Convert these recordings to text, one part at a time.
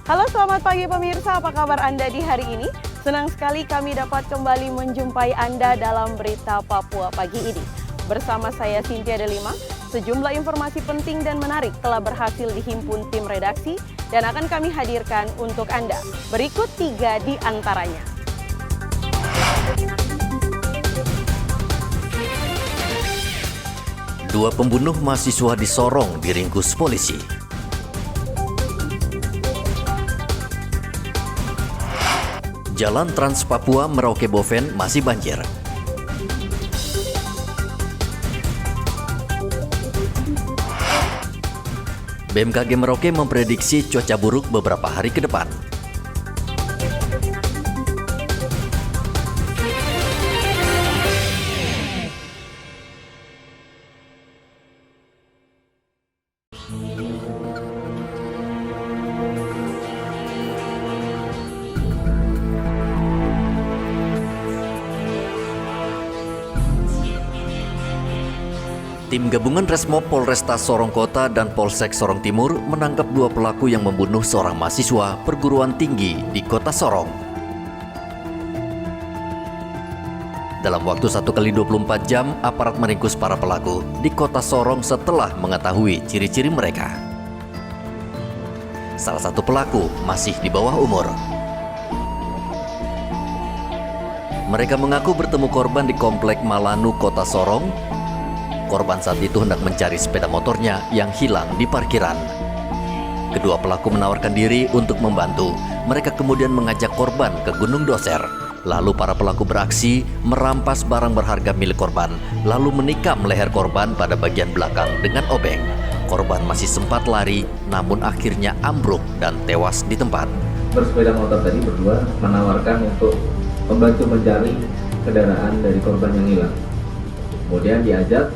Halo, selamat pagi pemirsa, apa kabar Anda di hari ini? Senang sekali kami dapat kembali menjumpai Anda dalam Berita Papua pagi ini. Bersama saya Cynthia Delima, sejumlah informasi penting dan menarik telah berhasil dihimpun tim redaksi dan akan kami hadirkan untuk Anda. Berikut 3 di antaranya. Dua pembunuh mahasiswa di Sorong diringkus polisi. Jalan Trans Papua Merauke Boven masih banjir. BMKG Merauke memprediksi cuaca buruk beberapa hari ke depan. Tim gabungan Resmob Polresta Sorong Kota dan Polsek Sorong Timur menangkap 2 pelaku yang membunuh seorang mahasiswa perguruan tinggi di kota Sorong. Dalam waktu 1 kali 24 jam, aparat meringkus para pelaku di kota Sorong setelah mengetahui ciri-ciri mereka. Salah satu pelaku masih di bawah umur. Mereka mengaku bertemu korban di Komplek Malanu, kota Sorong. Korban saat itu hendak mencari sepeda motornya yang hilang di parkiran. Kedua pelaku menawarkan diri untuk membantu. Mereka kemudian mengajak korban ke Gunung Doser. Lalu para pelaku beraksi merampas barang berharga milik korban, lalu menikam leher korban pada bagian belakang dengan obeng. Korban masih sempat lari, namun akhirnya ambruk dan tewas di tempat. Bersepeda motor tadi berdua menawarkan untuk membantu mencari kendaraan dari korban yang hilang. Kemudian diajak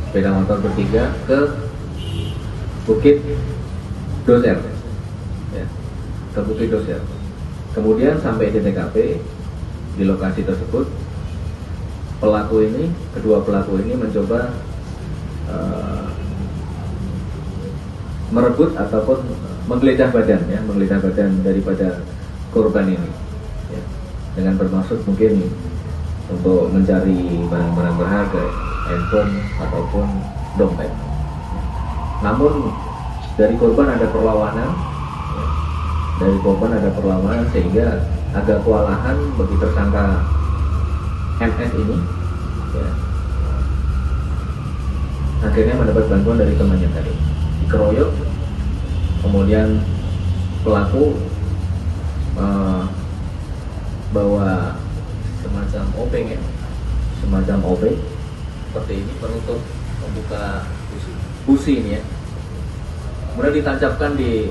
sepeda motor bertiga ke Bukit Doser, ya, ke Bukit Doser. Kemudian sampai di TKP, di lokasi tersebut, kedua pelaku ini mencoba merebut ataupun menggeledah badan daripada korban ini, ya, dengan bermaksud mungkin untuk mencari barang-barang berharga, handphone ataupun dompet. Namun dari korban ada perlawanan, sehingga agak kewalahan bagi tersangka MS ini, ya, akhirnya mendapat bantuan dari temannya tadi, dikeroyok. Kemudian pelaku bawa semacam obeng seperti ini penutup membuka busi ini, ya, kemudian ditancapkan di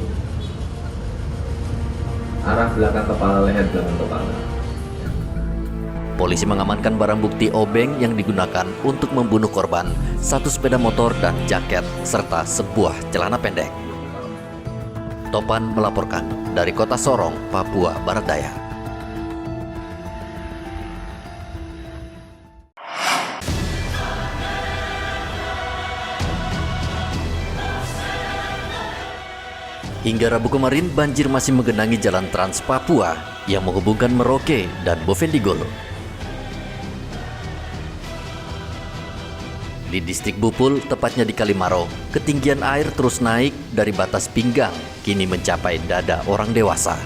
arah belakang kepala, leher belakang kepala. Polisi mengamankan barang bukti obeng yang digunakan untuk membunuh korban, 1 sepeda motor dan jaket, serta sebuah celana pendek. Topan melaporkan dari kota Sorong, Papua Barat Daya. Hingga Rabu kemarin, banjir masih menggenangi jalan Trans Papua yang menghubungkan Merauke dan Bovendigul. Di distrik Bupul, tepatnya di Kalimaro, ketinggian air terus naik dari batas pinggang, kini mencapai dada orang dewasa.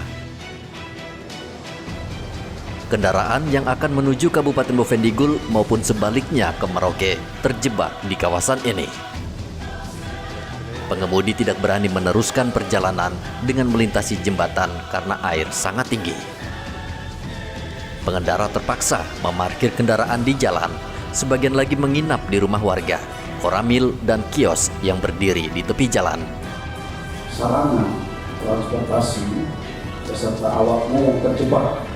Kendaraan yang akan menuju Kabupaten Bovendigul maupun sebaliknya ke Merauke terjebak di kawasan ini. Pengemudi tidak berani meneruskan perjalanan dengan melintasi jembatan karena air sangat tinggi. Pengendara terpaksa memarkir kendaraan di jalan, sebagian lagi menginap di rumah warga, koramil, dan kios yang berdiri di tepi jalan. Sarana transportasi beserta awaknya yang terjebak.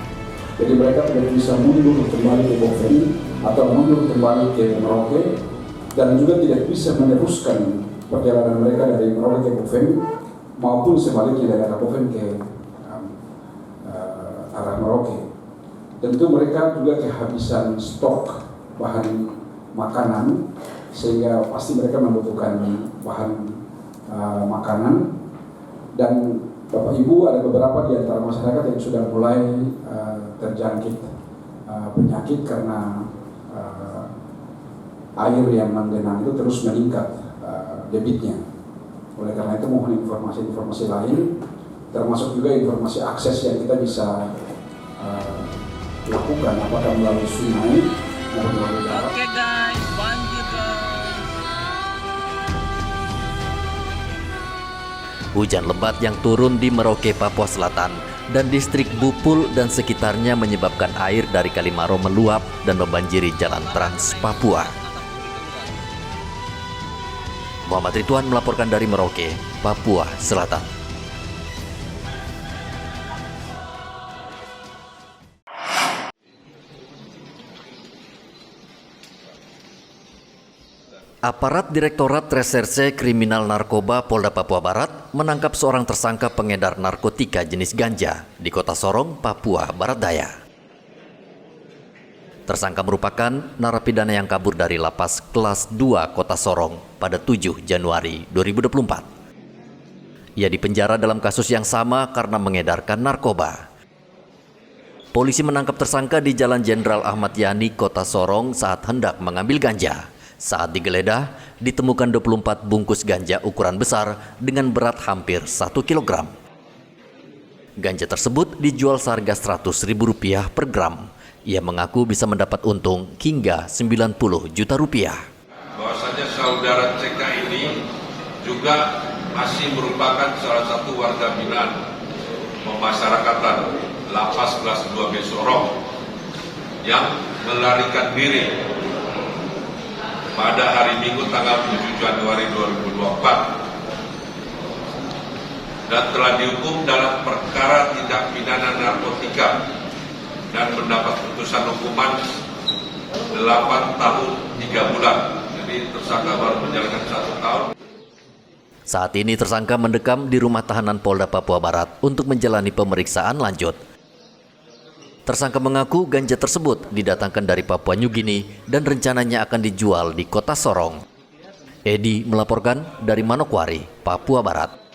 Jadi mereka tidak bisa mundur kembali ke Boven atau mundur kembali ke Merauke, dan juga tidak bisa meneruskan perjalanan mereka dari Merauke ke Boven maupun sebaliknya dari arah Boven ke arah Merauke. Tentu mereka juga kehabisan stok bahan makanan, sehingga pasti mereka membutuhkan bahan makanan, dan Bapak Ibu, ada beberapa di antara masyarakat yang sudah mulai terjangkit penyakit karena air yang menggenang itu terus meningkat debitnya. Oleh karena itu mohon informasi-informasi lain, termasuk juga informasi akses yang kita bisa lakukan, apakah melalui sungai maupun melalui darat. Oke guys, banjir guys. Hujan lebat yang turun di Merauke, Papua Selatan dan distrik Bupul dan sekitarnya menyebabkan air dari Kali Maro meluap dan membanjiri jalan Trans Papua. Muhammad Ridwan melaporkan dari Merauke, Papua Selatan. Aparat Direktorat Reserse Kriminal Narkoba Polda Papua Barat menangkap seorang tersangka pengedar narkotika jenis ganja di Kota Sorong, Papua Barat Daya. Tersangka merupakan narapidana yang kabur dari lapas kelas 2 Kota Sorong pada 7 Januari 2024. Ia dipenjara dalam kasus yang sama karena mengedarkan narkoba. Polisi menangkap tersangka di Jalan Jenderal Ahmad Yani, Kota Sorong saat hendak mengambil ganja. Saat digeledah, ditemukan 24 bungkus ganja ukuran besar dengan berat hampir 1 kg. Ganja tersebut dijual seharga Rp100.000 per gram. Ia mengaku bisa mendapat untung hingga Rp90 juta. Bahwasanya saudara CK ini juga masih merupakan salah satu warga binaan pemasyarakatan Lapas kelas 2B Sorong yang melarikan diri pada hari Minggu tanggal 7 Januari 2024 dan telah dihukum dalam perkara tindak pidana narkotika dan mendapat putusan hukuman 8 tahun 3 bulan. Jadi tersangka baru menjalankan 1 tahun. Saat ini tersangka mendekam di rumah tahanan Polda Papua Barat untuk menjalani pemeriksaan lanjut. Tersangka mengaku ganja tersebut didatangkan dari Papua New Guinea dan rencananya akan dijual di Kota Sorong. Edi melaporkan dari Manokwari, Papua Barat.